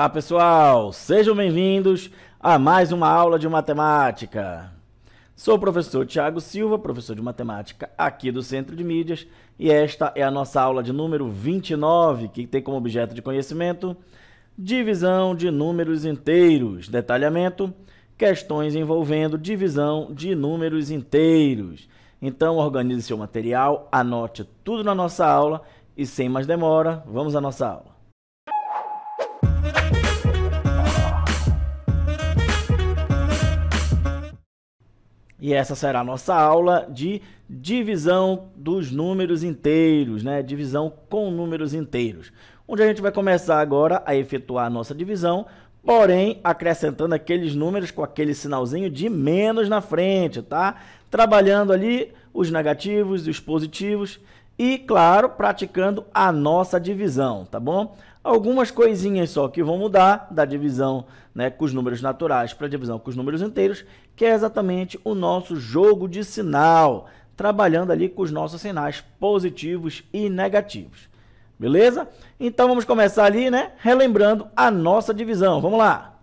Olá pessoal, sejam bem-vindos a mais uma aula de matemática. Sou o professor Thiago Silva, professor de matemática aqui do Centro de Mídias, e esta é a nossa aula de número 29, que tem como objeto de conhecimento divisão de números inteiros, detalhamento, questões envolvendo divisão de números inteiros. Então organize seu material, anote tudo na nossa aula e sem mais demora, vamos à nossa aula. E essa será a nossa aula de divisão dos números inteiros, né? Divisão com números inteiros, onde a gente vai começar agora a efetuar a nossa divisão, porém acrescentando aqueles números com aquele sinalzinho de menos na frente, tá? Trabalhando ali os negativos e os positivos e, claro, praticando a nossa divisão, tá bom? Algumas coisinhas só que vão mudar da divisão, né, com os números naturais para a divisão com os números inteiros, que é exatamente o nosso jogo de sinal, trabalhando ali com os nossos sinais positivos e negativos. Beleza? Então vamos começar ali, né, relembrando a nossa divisão. Vamos lá.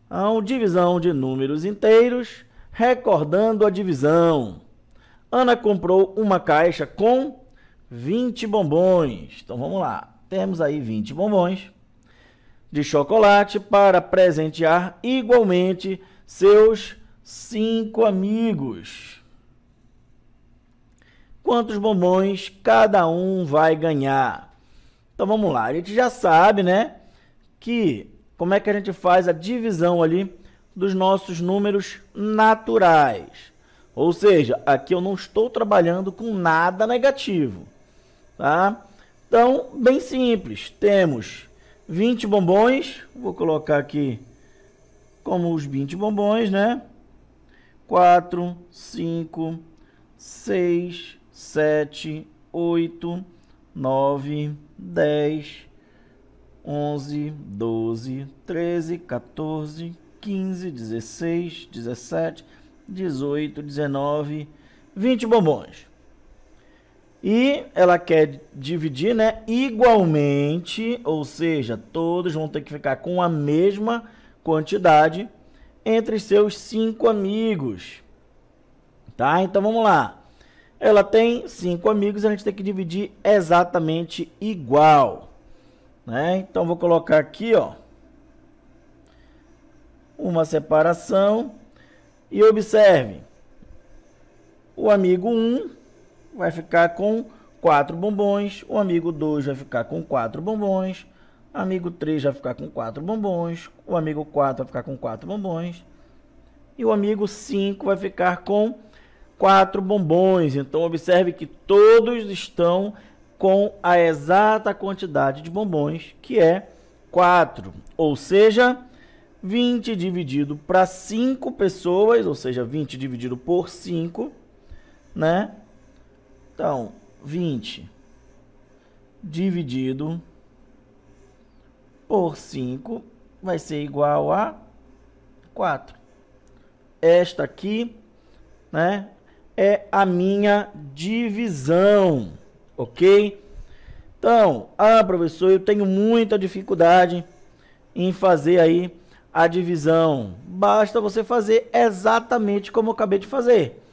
Então, divisão de números inteiros, recordando a divisão. Ana comprou uma caixa com 20 bombons. Então, vamos lá. Temos aí 20 bombons de chocolate para presentear igualmente seus 5 amigos. Quantos bombons cada um vai ganhar? Então, vamos lá. A gente já sabe, né, que como é que a gente faz a divisão ali dos nossos números naturais. Ou seja, aqui eu não estou trabalhando com nada negativo. Tá? Então, bem simples, temos 20 bombons, vou colocar aqui como os 20 bombons, né? 4, 5, 6, 7, 8, 9, 10, 11, 12, 13, 14, 15, 16, 17, 18, 19, 20 bombons. E ela quer dividir, né, igualmente, ou seja, todos vão ter que ficar com a mesma quantidade entre seus 5 amigos. Tá? Então vamos lá. Ela tem 5 amigos, a gente tem que dividir exatamente igual, né? Então vou colocar aqui, ó, uma separação e observe. O amigo 1 vai ficar com 4 bombons, o amigo 2 vai ficar com 4 bombons, o amigo 3 vai ficar com 4 bombons, o amigo 4 vai ficar com 4 bombons, e o amigo 5 vai ficar com 4 bombons. Então, observe que todos estão com a exata quantidade de bombons, que é 4, ou seja, 20 dividido para 5 pessoas, ou seja, 20 dividido por 5, né? Então, 20 dividido por 5 vai ser igual a 4. Esta aqui, né, é a minha divisão, ok? Então, professor, eu tenho muita dificuldade em fazer aí a divisão. Basta você fazer exatamente como eu acabei de fazer.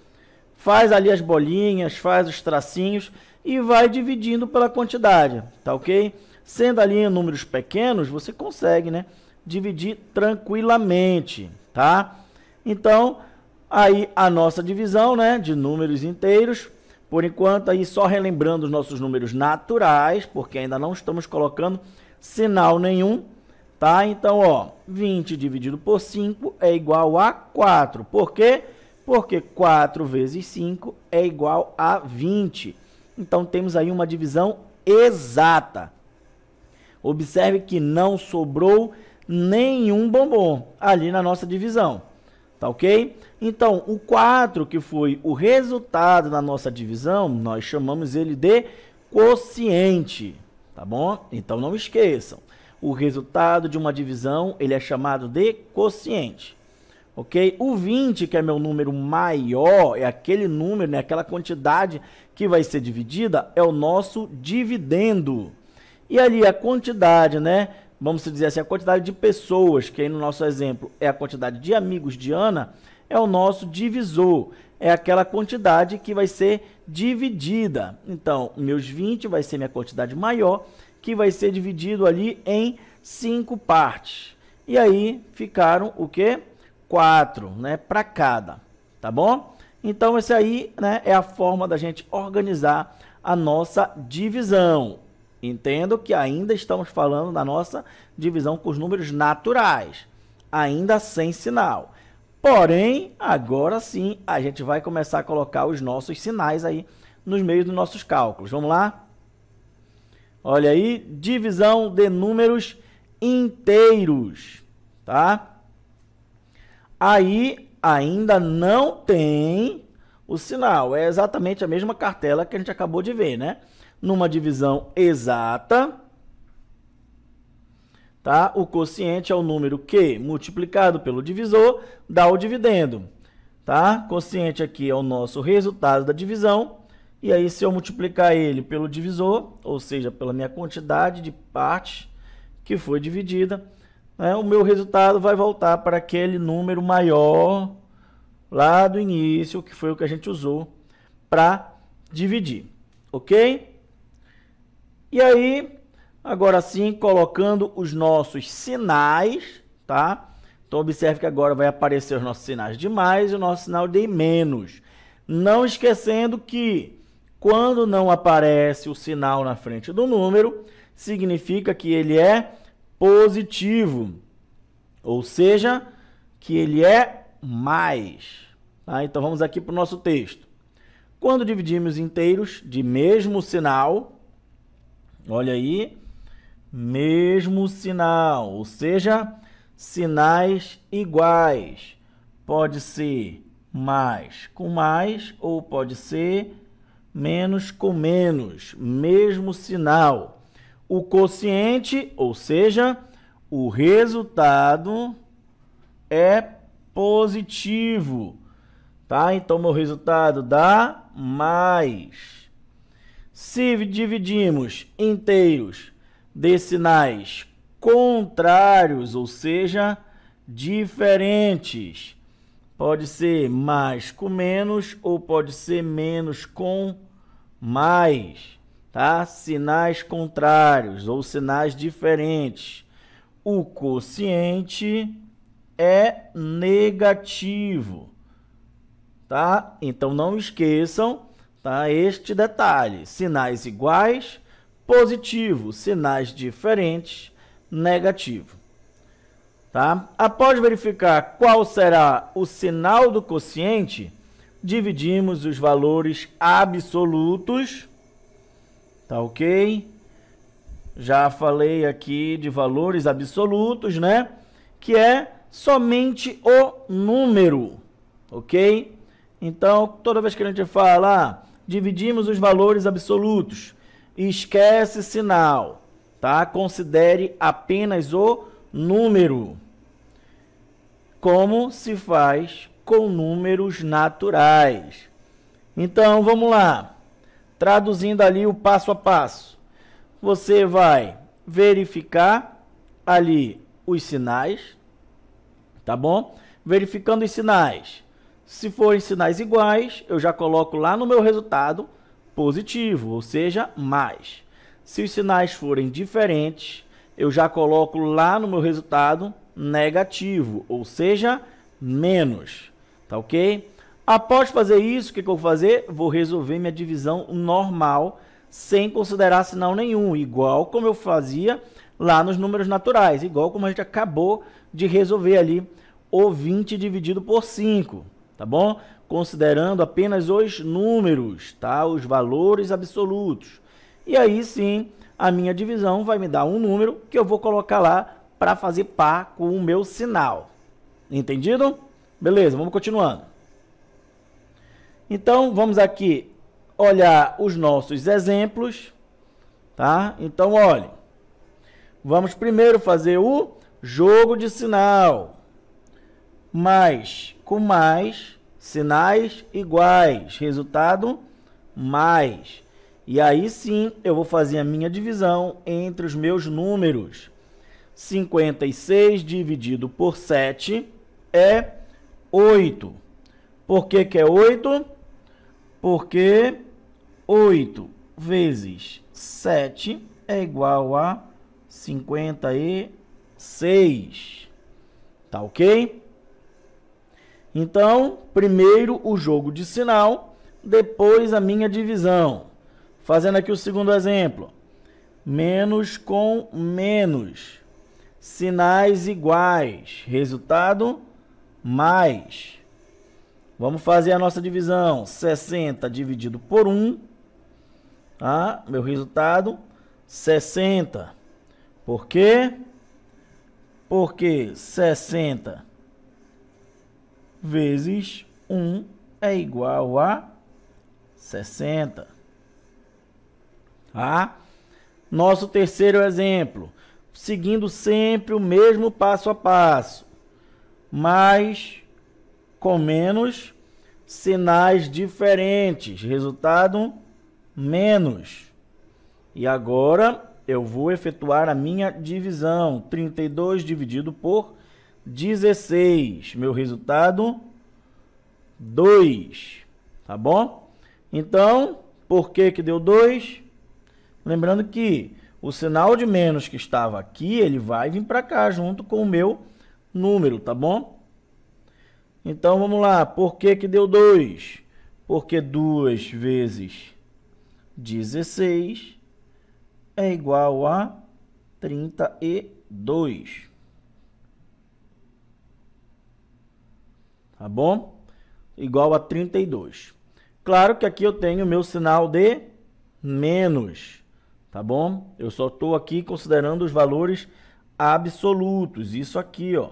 Faz ali as bolinhas, faz os tracinhos e vai dividindo pela quantidade, tá ok? Sendo ali em números pequenos, você consegue, né, dividir tranquilamente, tá? Então, aí a nossa divisão, né, de números inteiros, por enquanto aí só relembrando os nossos números naturais, porque ainda não estamos colocando sinal nenhum, tá? Então, ó, 20 dividido por 5 é igual a 4. Por quê? Porque 4 vezes 5 é igual a 20. Então, temos aí uma divisão exata. Observe que não sobrou nenhum bombom ali na nossa divisão. Tá ok? Então, o 4, que foi o resultado da nossa divisão, nós chamamos ele de quociente. Tá bom? Então, não esqueçam. O resultado de uma divisão, ele é chamado de quociente. Ok? O 20, que é meu número maior, é aquele número, né, aquela quantidade que vai ser dividida, é o nosso dividendo. E ali a quantidade, né, vamos dizer assim, a quantidade de pessoas, que aí no nosso exemplo é a quantidade de amigos de Ana, é o nosso divisor. É aquela quantidade que vai ser dividida. Então, meus 20 vai ser minha quantidade maior, que vai ser dividido ali em 5 partes. E aí ficaram o quê? 4, né, para cada, tá bom? Então, esse aí, né, é a forma da gente organizar a nossa divisão. Entendo que ainda estamos falando da nossa divisão com os números naturais, ainda sem sinal. Porém, agora sim, a gente vai começar a colocar os nossos sinais aí nos meios dos nossos cálculos. Vamos lá? Olha aí, divisão de números inteiros, tá? Aí ainda não tem o sinal, é exatamente a mesma cartela que a gente acabou de ver, né? Numa divisão exata, tá? O quociente é o número que, multiplicado pelo divisor, dá o dividendo, tá? Quociente aqui é o nosso resultado da divisão, e aí se eu multiplicar ele pelo divisor, ou seja, pela minha quantidade de partes que foi dividida, né, o meu resultado vai voltar para aquele número maior lá do início, que foi o que a gente usou para dividir, ok? E aí, agora sim, colocando os nossos sinais, tá? Então, observe que agora vai aparecer os nossos sinais de mais e o nosso sinal de menos. Não esquecendo que, quando não aparece o sinal na frente do número, significa que ele é positivo, ou seja, que ele é mais. Tá? Então, vamos aqui para o nosso texto. Quando dividimos inteiros de mesmo sinal, olha aí, mesmo sinal, ou seja, sinais iguais. Pode ser mais com mais ou pode ser menos com menos, mesmo sinal. O quociente, ou seja, o resultado é positivo, tá? Então, meu resultado dá mais. Se dividimos inteiros de sinais contrários, ou seja, diferentes, pode ser mais com menos ou pode ser menos com mais, tá? Sinais contrários ou sinais diferentes. O quociente é negativo, tá? Então não esqueçam, tá, este detalhe: sinais iguais, positivo; sinais diferentes, negativo. Tá? Após verificar qual será o sinal do quociente, dividimos os valores absolutos, tá ok? Já falei aqui de valores absolutos, né? Que é somente o número, ok? Então, toda vez que a gente fala, dividimos os valores absolutos, esquece sinal, tá? Considere apenas o número, como se faz com números naturais. Então, vamos lá. Traduzindo ali o passo a passo. Você vai verificar ali os sinais, tá bom? Verificando os sinais. Se forem sinais iguais, eu já coloco lá no meu resultado positivo, ou seja, mais. Se os sinais forem diferentes, eu já coloco lá no meu resultado negativo, ou seja, menos. Tá ok? Após fazer isso, o que eu vou fazer? Vou resolver minha divisão normal, sem considerar sinal nenhum, igual como eu fazia lá nos números naturais, igual como a gente acabou de resolver ali o 20 dividido por 5, tá bom? Considerando apenas os números, tá? Os valores absolutos. E aí sim, a minha divisão vai me dar um número que eu vou colocar lá para fazer par com o meu sinal. Entendido? Beleza, vamos continuando. Então, vamos aqui olhar os nossos exemplos, tá? Então, olha, vamos primeiro fazer o jogo de sinal. Mais com mais, sinais iguais, resultado mais. E aí sim, eu vou fazer a minha divisão entre os meus números. 56 dividido por 7 é 8. Por que que é 8? Porque 8 vezes 7 é igual a 56. Tá ok? Então, primeiro o jogo de sinal, depois a minha divisão. Fazendo aqui o segundo exemplo. Menos com menos. Sinais iguais. Resultado, mais. Vamos fazer a nossa divisão. 60 dividido por 1. Tá? Meu resultado, 60. Por quê? Porque 60 vezes 1 é igual a 60. Tá? Nosso terceiro exemplo. Seguindo sempre o mesmo passo a passo. Mais com menos, sinais diferentes. Resultado, menos. E agora eu vou efetuar a minha divisão. 32 dividido por 16. Meu resultado, 2. Tá bom? Então, por que que deu 2? Lembrando que o sinal de menos que estava aqui, ele vai vir para cá junto com o meu número, tá bom? Então, vamos lá. Por que que deu 2? Porque 2 vezes 16 é igual a 32. Tá bom? Igual a 32. Claro que aqui eu tenho o meu sinal de menos. Tá bom? Eu só estou aqui considerando os valores absolutos. Isso aqui, ó.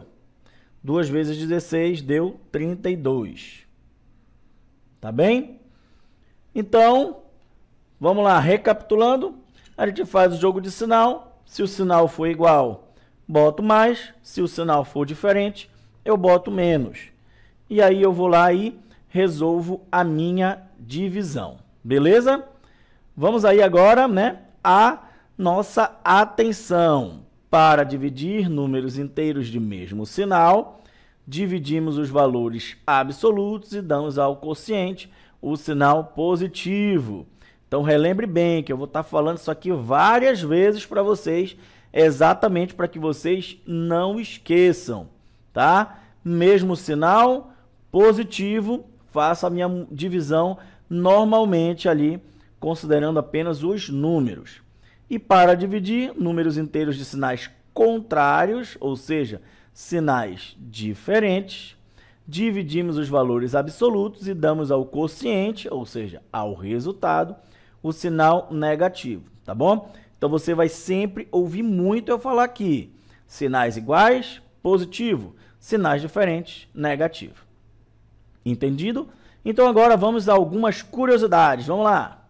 2 vezes 16 deu 32. Tá bem? Então, vamos lá. Recapitulando, a gente faz o jogo de sinal. Se o sinal for igual, boto mais. Se o sinal for diferente, eu boto menos. E aí eu vou lá e resolvo a minha divisão. Beleza? Vamos aí agora, né, a nossa atenção. Para dividir números inteiros de mesmo sinal, dividimos os valores absolutos e damos ao quociente o sinal positivo. Então, relembre bem que eu vou estar falando isso aqui várias vezes para vocês, exatamente para que vocês não esqueçam, tá? Mesmo sinal, positivo, faço a minha divisão normalmente ali, considerando apenas os números. E para dividir números inteiros de sinais contrários, ou seja, sinais diferentes, dividimos os valores absolutos e damos ao quociente, ou seja, ao resultado, o sinal negativo, tá bom? Então você vai sempre ouvir muito eu falar aqui. Sinais iguais, positivo. Sinais diferentes, negativo. Entendido? Então agora vamos a algumas curiosidades. Vamos lá.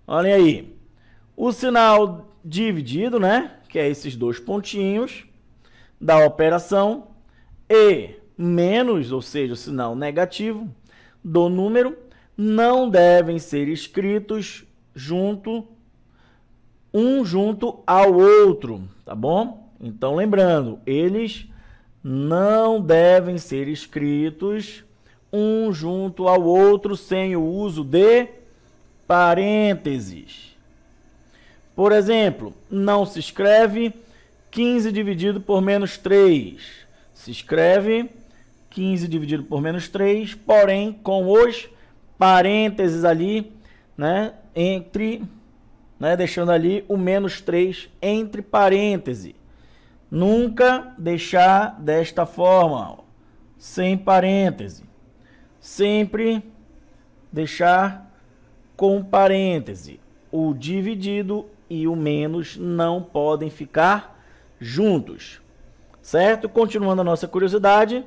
Olhem aí. O sinal dividido, né, que é esses dois pontinhos da operação, e menos, ou seja, o sinal negativo do número, não devem ser escritos um junto ao outro, tá bom? Então, lembrando, eles não devem ser escritos um junto ao outro sem o uso de parênteses. Por exemplo, não se escreve 15 dividido por menos 3. Se escreve 15 dividido por menos 3, porém com os parênteses ali, né, deixando ali o menos 3 entre parênteses. Nunca deixar desta forma, ó, sem parêntese. Sempre deixar com parêntese. O dividido e o menos não podem ficar juntos, certo? Continuando a nossa curiosidade,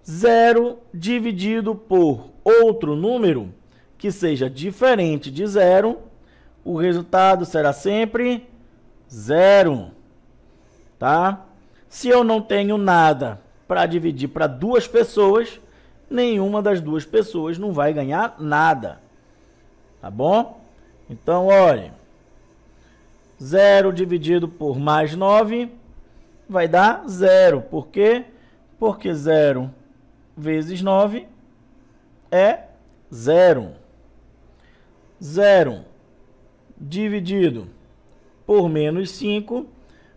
0 dividido por outro número que seja diferente de 0, o resultado será sempre 0, tá? Se eu não tenho nada para dividir para duas pessoas, nenhuma das duas pessoas não vai ganhar nada, tá bom? Então, olha, 0 dividido por mais 9 vai dar 0. Por quê? Porque 0 vezes 9 é 0. 0 dividido por menos 5,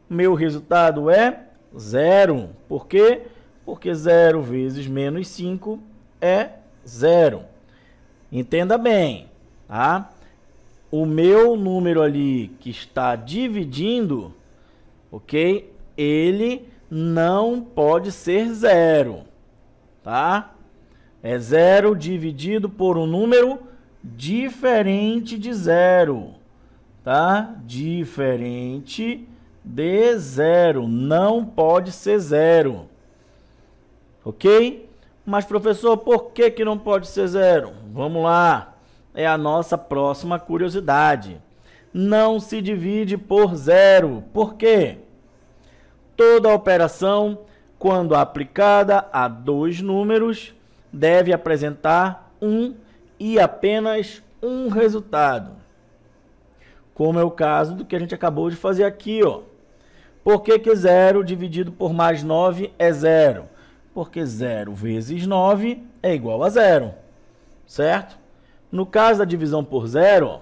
meu resultado é 0. Por quê? Porque 0 vezes menos 5 é 0. Entenda bem, tá? O meu número ali que está dividindo, ok? Ele não pode ser 0, tá? É 0 dividido por um número diferente de 0, tá? Diferente de 0, não pode ser 0, ok? Mas, professor, por que que não pode ser 0? Vamos lá, é a nossa próxima curiosidade. Não se divide por 0, por quê? Toda operação, quando aplicada a dois números, deve apresentar um e apenas um resultado. Como é o caso do que a gente acabou de fazer aqui, ó. Por que que 0 dividido por mais 9 é 0? Porque 0 vezes 9 é igual a 0, certo? No caso da divisão por 0, ó,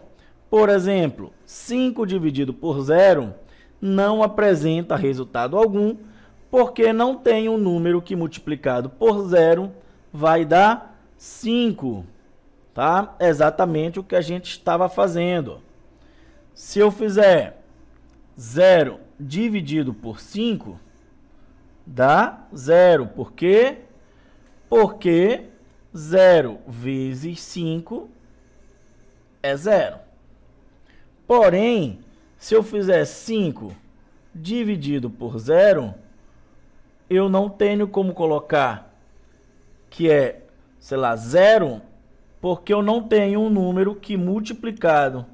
por exemplo, 5 dividido por 0 não apresenta resultado algum, porque não tem um número que multiplicado por 0 vai dar 5, tá? Exatamente o que a gente estava fazendo. Se eu fizer 0 dividido por 5, dá 0. Por quê? Porque 0 vezes 5 é 0. Porém, se eu fizer 5 dividido por 0, eu não tenho como colocar que é, sei lá, 0, porque eu não tenho um número que multiplicado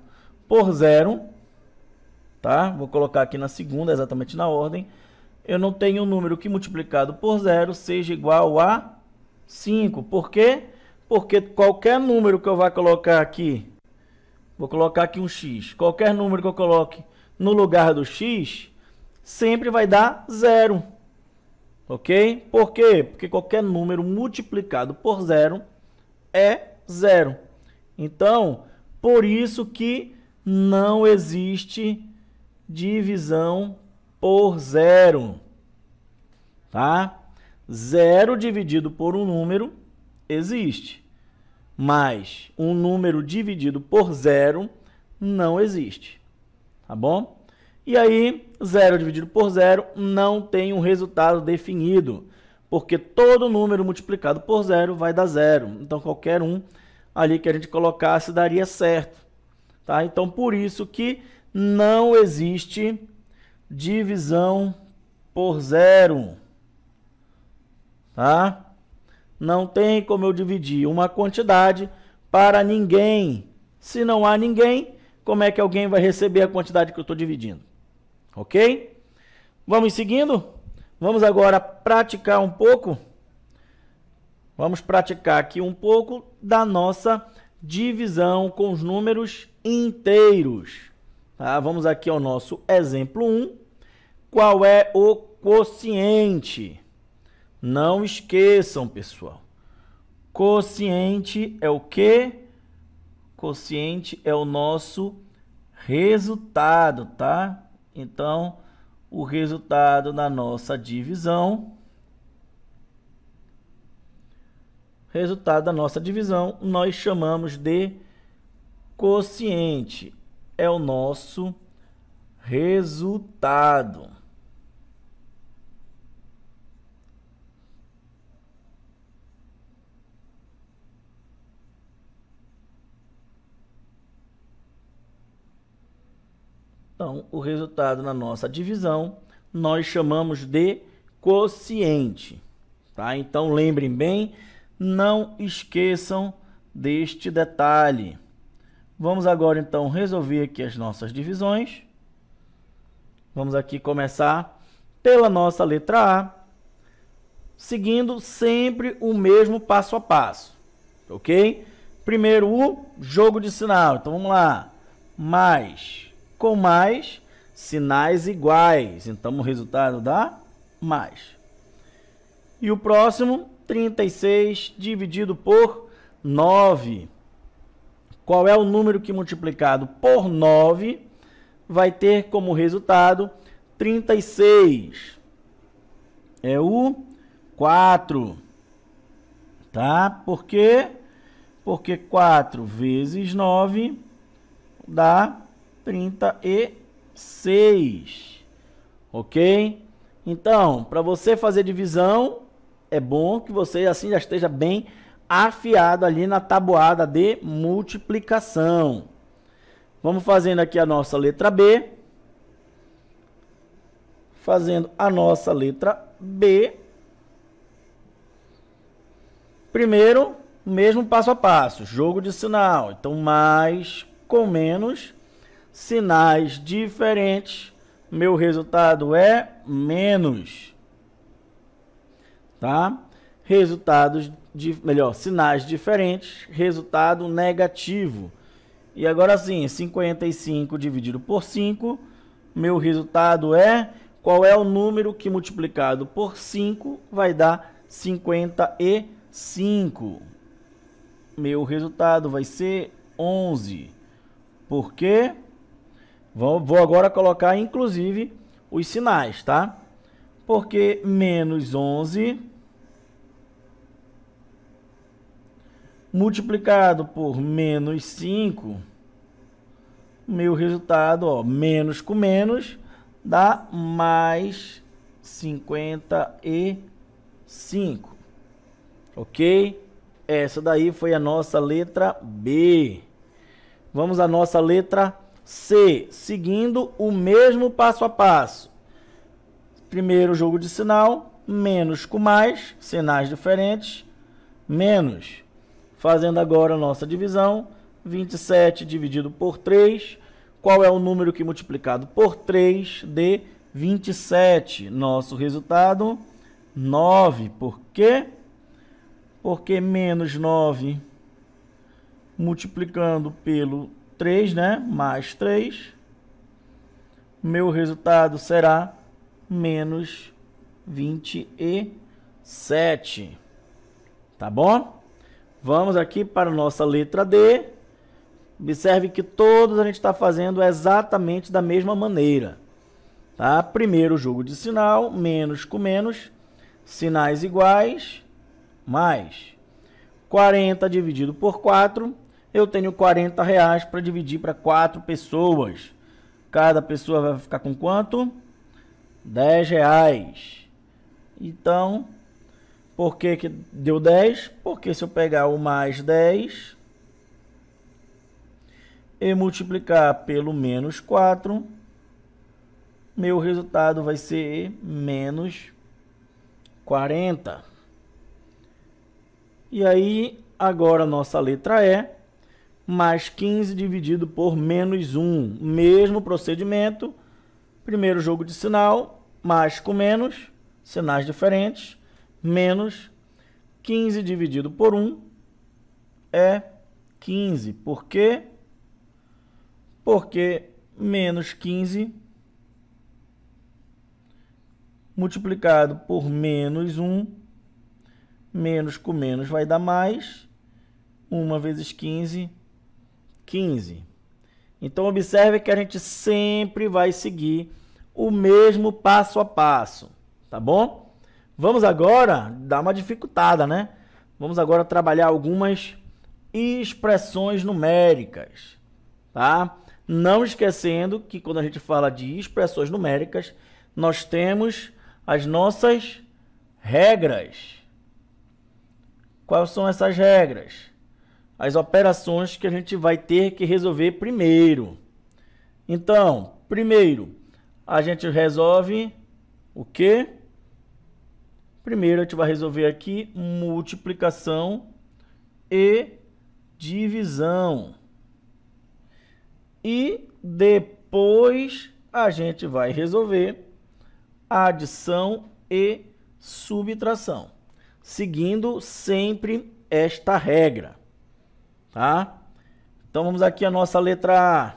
por 0, tá? Vou colocar aqui na segunda, exatamente na ordem. Eu não tenho um número que multiplicado por 0 seja igual a 5. Por quê? Porque qualquer número que eu vá colocar aqui, vou colocar aqui um x, qualquer número que eu coloque no lugar do x, sempre vai dar 0. Ok? Por quê? Porque qualquer número multiplicado por 0 é 0. Então, por isso que não existe divisão por 0. Tá? 0 dividido por um número existe, mas um número dividido por 0 não existe. Tá bom? E aí, 0 dividido por 0 não tem um resultado definido, porque todo número multiplicado por 0 vai dar 0. Então, qualquer um ali que a gente colocasse daria certo. Tá? Então, por isso que não existe divisão por 0. Tá? Não tem como eu dividir uma quantidade para ninguém. Se não há ninguém, como é que alguém vai receber a quantidade que eu estou dividindo? Ok? Vamos seguindo? Vamos agora praticar um pouco. Vamos praticar aqui um pouco da nossa divisão com os números inteiros. Tá? Vamos aqui ao nosso exemplo 1. Qual é o quociente? Não esqueçam, pessoal. Quociente é o quê? Quociente é o nosso resultado, tá? Então, o resultado da nossa divisão, nós chamamos de quociente. É o nosso resultado. Então, o resultado na nossa divisão, nós chamamos de quociente. Tá? Então, lembrem bem, não esqueçam deste detalhe. Vamos agora, então, resolver aqui as nossas divisões. Vamos aqui começar pela nossa letra A, seguindo sempre o mesmo passo a passo. Ok? Primeiro, o jogo de sinal. Então, vamos lá. Mais com mais sinais iguais. Então, o resultado dá mais. E o próximo, 36 dividido por 9. Qual é o número que multiplicado por 9 vai ter como resultado 36? É o 4. Tá? Por quê? Porque 4 vezes 9 dá 36. Ok? Então, para você fazer divisão, é bom que você assim já esteja bem afiado ali na tabuada de multiplicação. Vamos fazendo aqui a nossa letra B. Fazendo a nossa letra B. Primeiro, mesmo passo a passo, jogo de sinal. Então, mais com menos, sinais diferentes. Meu resultado é menos. Tá? Sinais diferentes, resultado negativo. E agora sim, 55 dividido por 5, meu resultado é... Qual é o número que multiplicado por 5 vai dar 55? Meu resultado vai ser 11. Por quê? Vou agora colocar, inclusive, os sinais, tá? Porque menos 11 multiplicado por menos 5, meu resultado, ó, menos com menos, dá mais 55. Ok? Essa daí foi a nossa letra B. Vamos à nossa letra C, seguindo o mesmo passo a passo. Primeiro jogo de sinal, menos com mais, sinais diferentes, menos. Fazendo agora a nossa divisão, 27 dividido por 3. Qual é o número que multiplicado por 3 de 27? Nosso resultado, 9. Por quê? Porque menos 9 multiplicando pelo 3, né? Mais 3. Meu resultado será menos 27. Tá bom? Vamos aqui para a nossa letra D. Observe que todos a gente está fazendo exatamente da mesma maneira. Tá? Primeiro jogo de sinal, menos com menos, sinais iguais, mais. 40 dividido por 4, eu tenho R$40 para dividir para 4 pessoas. Cada pessoa vai ficar com quanto? R$10. Então, por que deu 10? Porque se eu pegar o mais 10 e multiplicar pelo menos 4, meu resultado vai ser menos 40. E aí, agora a nossa letra E, mais 15 dividido por menos 1. Mesmo procedimento, primeiro jogo de sinal, mais com menos, sinais diferentes, menos 15 dividido por 1 é 15. Por quê? Porque menos 15 multiplicado por menos 1, menos com menos vai dar mais, 1 vezes 15, 15. Então, observe que a gente sempre vai seguir o mesmo passo a passo, tá bom? Vamos agora dar uma dificultada, né? Vamos agora trabalhar algumas expressões numéricas, tá? Não esquecendo que quando a gente fala de expressões numéricas, nós temos as nossas regras. Quais são essas regras? As operações que a gente vai ter que resolver primeiro. Então, primeiro, a gente resolve o quê? Primeiro, a gente vai resolver aqui multiplicação e divisão. E depois a gente vai resolver adição e subtração, seguindo sempre esta regra, tá? Então vamos aqui a nossa letra A,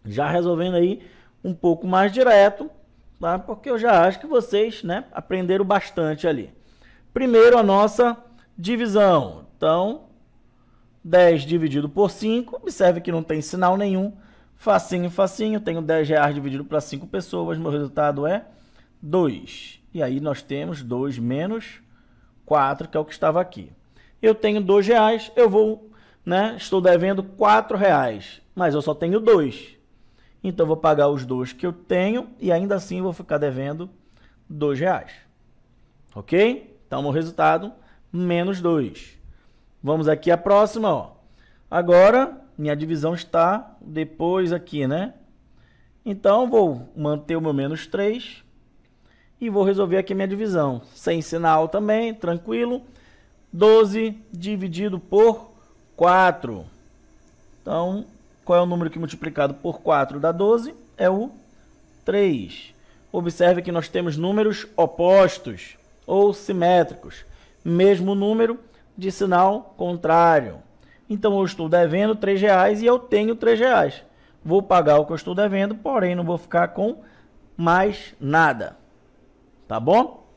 já resolvendo aí um pouco mais direto, tá? Porque eu já acho que vocês, né, aprenderam bastante ali. Primeiro, a nossa divisão. Então, 10 dividido por 5. Observe que não tem sinal nenhum. Facinho, facinho. Tenho 10 reais dividido para 5 pessoas. Meu resultado é 2. E aí nós temos 2 menos 4, que é o que estava aqui. Eu tenho 2 reais. Eu vou, né? Estou devendo 4 reais. Mas eu só tenho 2. Então, eu vou pagar os 2 que eu tenho. E ainda assim, vou ficar devendo 2 reais. Ok? Então, o resultado, menos 2. Vamos aqui a próxima, ó. Agora, minha divisão está depois aqui, né? Então, vou manter o meu menos 3 e vou resolver aqui minha divisão. Sem sinal também, tranquilo. 12 dividido por 4. Então, qual é o número que multiplicado por 4 dá 12? É o 3. Observe que nós temos números opostos ou simétricos. Mesmo número de sinal contrário. Então, eu estou devendo 3 reais e eu tenho 3 reais. Vou pagar o que eu estou devendo, porém não vou ficar com mais nada. Tá bom?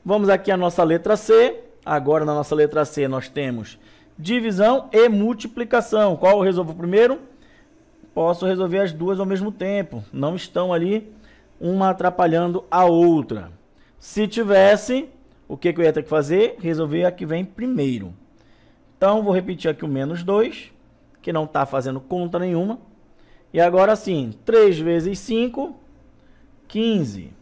Vamos aqui à nossa letra C. Agora, na nossa letra C, nós temos divisão e multiplicação. Qual eu resolvo primeiro? Posso resolver as duas ao mesmo tempo. Não estão ali uma atrapalhando a outra. Se tivesse, o que eu ia ter que fazer? Resolver a que vem primeiro. Então, vou repetir aqui o menos 2, que não está fazendo conta nenhuma. E agora sim, 3 vezes 5, 15.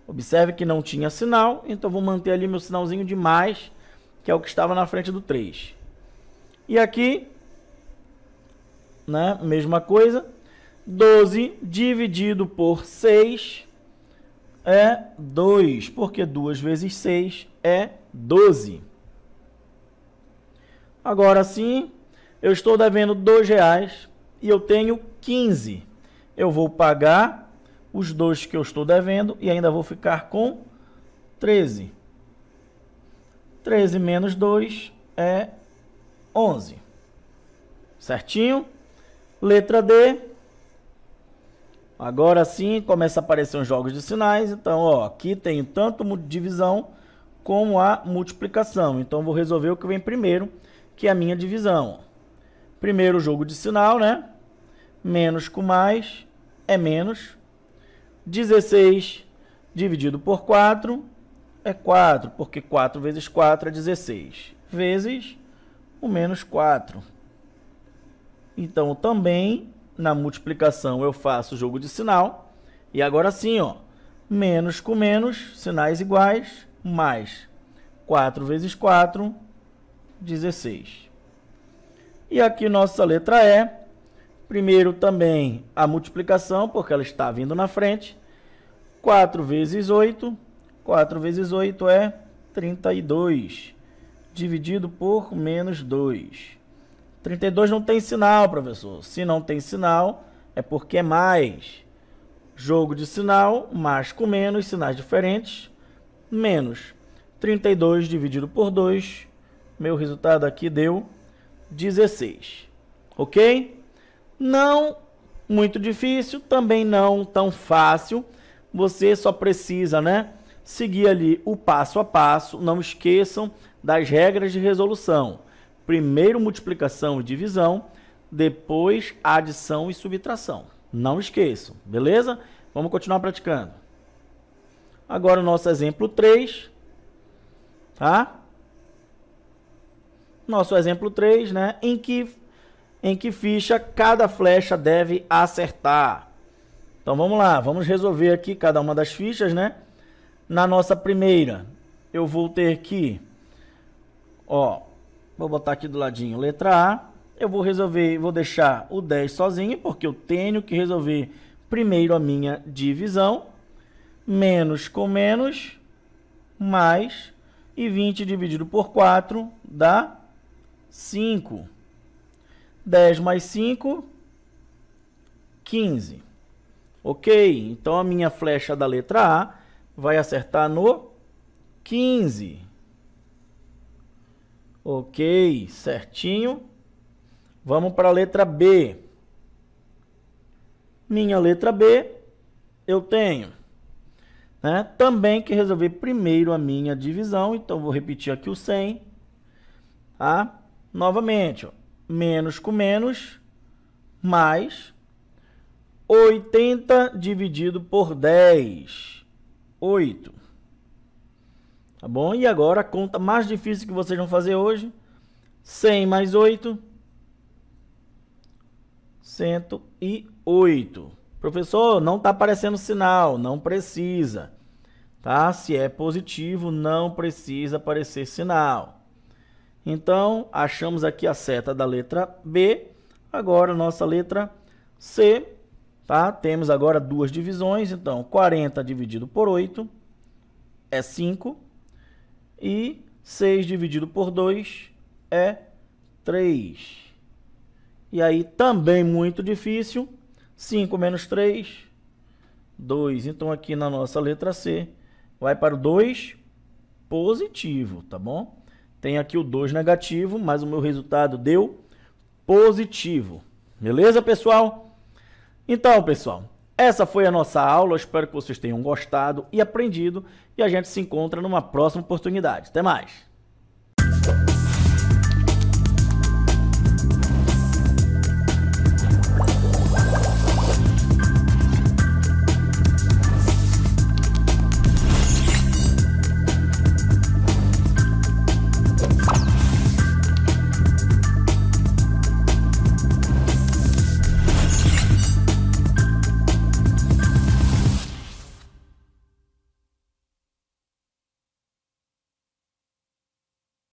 Observe que não tinha sinal, então vou manter ali meu sinalzinho de mais, que é o que estava na frente do 3. E aqui, né, mesma coisa, 12 dividido por 6 é 2, porque 2 vezes 6 é 12. Agora sim, eu estou devendo 2 reais e eu tenho 15. Eu vou pagar os 2 que eu estou devendo e ainda vou ficar com 13. 13 menos 2 é 11. Certinho? Letra D. Agora sim, começa a aparecer os jogos de sinais. Então, ó, aqui tem tanto divisão como a multiplicação. Então, vou resolver o que vem primeiro, que é a minha divisão. Primeiro jogo de sinal, né? Menos com mais é menos. 16 dividido por 4 é 4, porque 4 vezes 4 é 16. Vezes o menos 4. Então, também, na multiplicação, eu faço o jogo de sinal. E agora sim, ó, menos com menos, sinais iguais, mais 4 vezes 4, 16. E aqui nossa letra E. Primeiro também a multiplicação, porque ela está vindo na frente. 4 vezes 8. 4 vezes 8 é 32. Dividido por menos 2. 32 não tem sinal, professor. Se não tem sinal, é porque é mais. Jogo de sinal, mais com menos, sinais diferentes, menos. 32 dividido por 2, meu resultado aqui deu 16. Ok? Não muito difícil, também não tão fácil. Você só precisa, né, seguir ali o passo a passo. Não esqueçam das regras de resolução. Primeiro multiplicação e divisão, depois adição e subtração. Não esqueçam, beleza? Vamos continuar praticando. Agora o nosso exemplo 3, tá? Nosso exemplo 3, né? Em que ficha cada flecha deve acertar. Então vamos lá, vamos resolver aqui cada uma das fichas, né? Na nossa primeira, eu vou ter que, ó, vou botar aqui do ladinho, letra A. Eu vou resolver, vou deixar o 10 sozinho, porque eu tenho que resolver primeiro a minha divisão. Menos com menos, mais, e 20 dividido por 4 dá 5. 10 mais 5, 15. Ok, então a minha flecha da letra A vai acertar no 15. Ok, certinho. Vamos para a letra B. Minha letra B, eu tenho, né, também que resolver primeiro a minha divisão. Então, vou repetir aqui o 100, tá? Novamente, ó, menos com menos, mais 80 dividido por 10, 8. Tá bom? E agora a conta mais difícil que vocês vão fazer hoje, 100 mais 8, 108. Professor, não está aparecendo sinal, não precisa, tá? Se é positivo, não precisa aparecer sinal. Então, achamos aqui a seta da letra B, agora nossa letra C, tá? Temos agora duas divisões, então 40 dividido por 8 é 5 e 6 dividido por 2 é 3. E aí também muito difícil, 5 menos 3, 2. Então aqui na nossa letra C vai para o 2 positivo, tá bom? Tem aqui o 2 negativo, mas o meu resultado deu positivo. Beleza, pessoal? Então, pessoal, essa foi a nossa aula. Eu espero que vocês tenham gostado e aprendido. E a gente se encontra numa próxima oportunidade. Até mais!